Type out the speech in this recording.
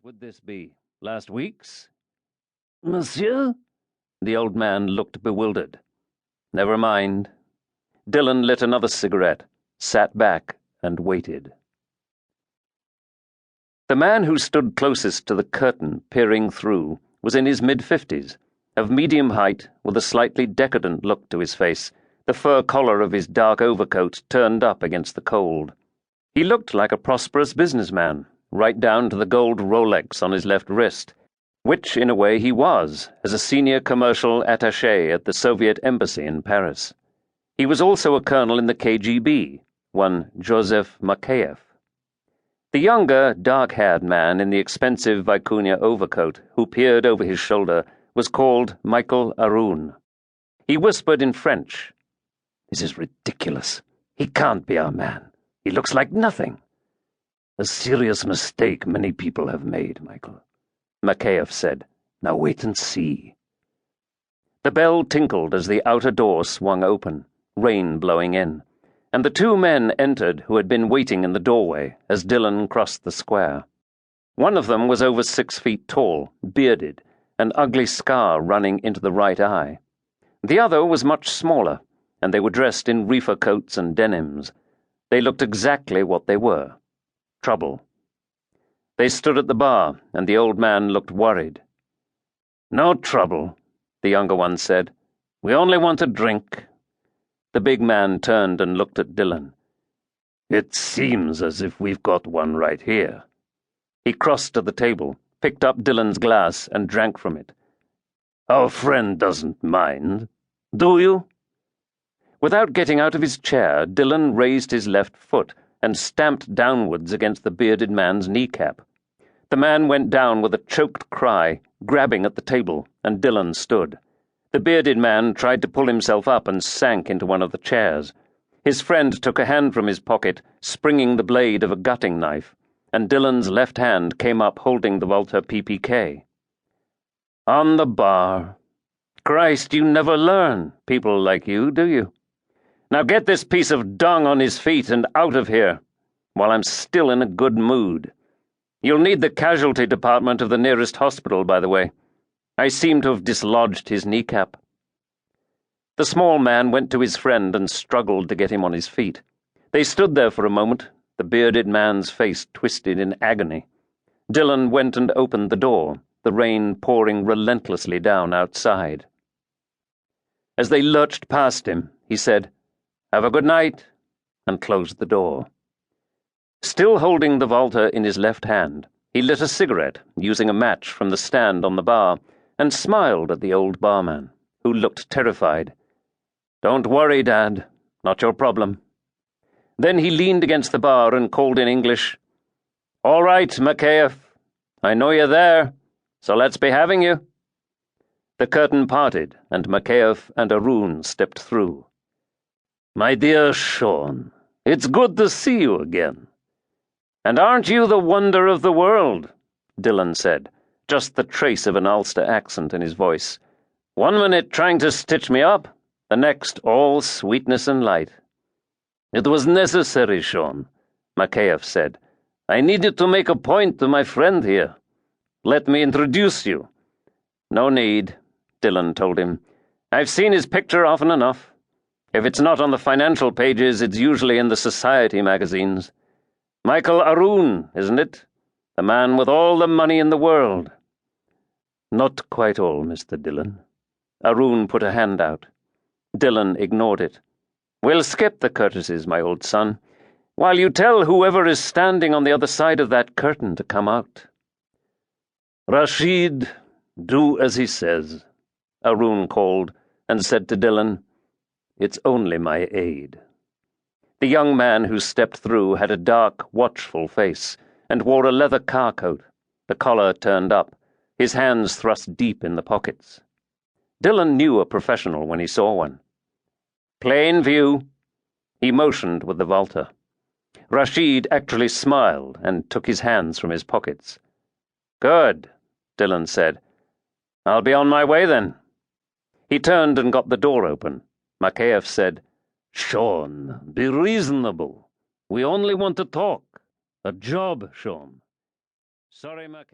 would this be? Last week's? Monsieur? The old man looked bewildered. Never mind. Dillon lit another cigarette, sat back, and waited. The man who stood closest to the curtain, peering through, was in his mid-50s, of medium height, with a slightly decadent look to his face, the fur collar of his dark overcoat turned up against the cold. He looked like a prosperous businessman, right down to the gold Rolex on his left wrist, which, in a way, he was, as a senior commercial attaché at the Soviet embassy in Paris. He was also a colonel in the KGB, one Joseph Makeyev. The younger, dark-haired man in the expensive vicuña overcoat, who peered over his shoulder, was called Michael Aroun. He whispered in French, "This is ridiculous. He can't be our man. He looks like nothing." "A serious mistake many people have made, Michael," Makeyev said. "Now wait and see." The bell tinkled as the outer door swung open, rain blowing in, and the two men entered who had been waiting in the doorway as Dillon crossed the square. One of them was over 6 feet tall, bearded, an ugly scar running into the right eye. The other was much smaller, and they were dressed in reefer coats and denims. They looked exactly what they were: trouble. They stood at the bar, and the old man looked worried. "No trouble," the younger one said. "We only want a drink." The big man turned and looked at Dillon. "It seems as if we've got one right here." He crossed to the table, picked up Dillon's glass, and drank from it. "Our friend doesn't mind, do you?" Without getting out of his chair, Dillon raised his left foot and stamped downwards against the bearded man's kneecap. The man went down with a choked cry, grabbing at the table, and Dillon stood. The bearded man tried to pull himself up and sank into one of the chairs. His friend took a hand from his pocket, springing the blade of a gutting knife, and Dillon's left hand came up holding the Walther PPK. "On the bar. Christ, you never learn, people like you, do you? Now get this piece of dung on his feet and out of here, while I'm still in a good mood. You'll need the casualty department of the nearest hospital, by the way. I seem to have dislodged his kneecap." The small man went to his friend and struggled to get him on his feet. They stood there for a moment, the bearded man's face twisted in agony. Dillon went and opened the door, the rain pouring relentlessly down outside. As they lurched past him, he said, "Have a good night," and closed the door. Still holding the Walther in his left hand, he lit a cigarette, using a match from the stand on the bar, and smiled at the old barman, who looked terrified. "Don't worry, Dad. Not your problem." Then he leaned against the bar and called in English, "All right, Makeyev. I know you're there, so let's be having you." The curtain parted, and Makeyev and Aroun stepped through. "My dear Sean, it's good to see you again." "And aren't you the wonder of the world?" Dillon said, just the trace of an Ulster accent in his voice. "1 minute trying to stitch me up, the next all sweetness and light." "It was necessary, Sean," Makeyev said. "I needed to make a point to my friend here. Let me introduce you." "No need," Dillon told him. "I've seen his picture often enough. If it's not on the financial pages, it's usually in the society magazines. Michael Aroun, isn't it? The man with all the money in the world." "Not quite all, Mr. Dillon." Aroun put a hand out. Dillon ignored it. "We'll skip the courtesies, my old son, while you tell whoever is standing on the other side of that curtain to come out." "Rashid, do as he says," Aroun called, and said to Dillon, "It's only my aide." The young man who stepped through had a dark, watchful face, and wore a leather car coat, the collar turned up, his hands thrust deep in the pockets. Dillon knew a professional when he saw one. "Plain view." He motioned with the Walther. Rashid actually smiled and took his hands from his pockets. "Good," Dillon said. "I'll be on my way then." He turned and got the door open. Makeyev said, "Sean, be reasonable. We only want to talk. A job, Sean." "Sorry, Makeyev."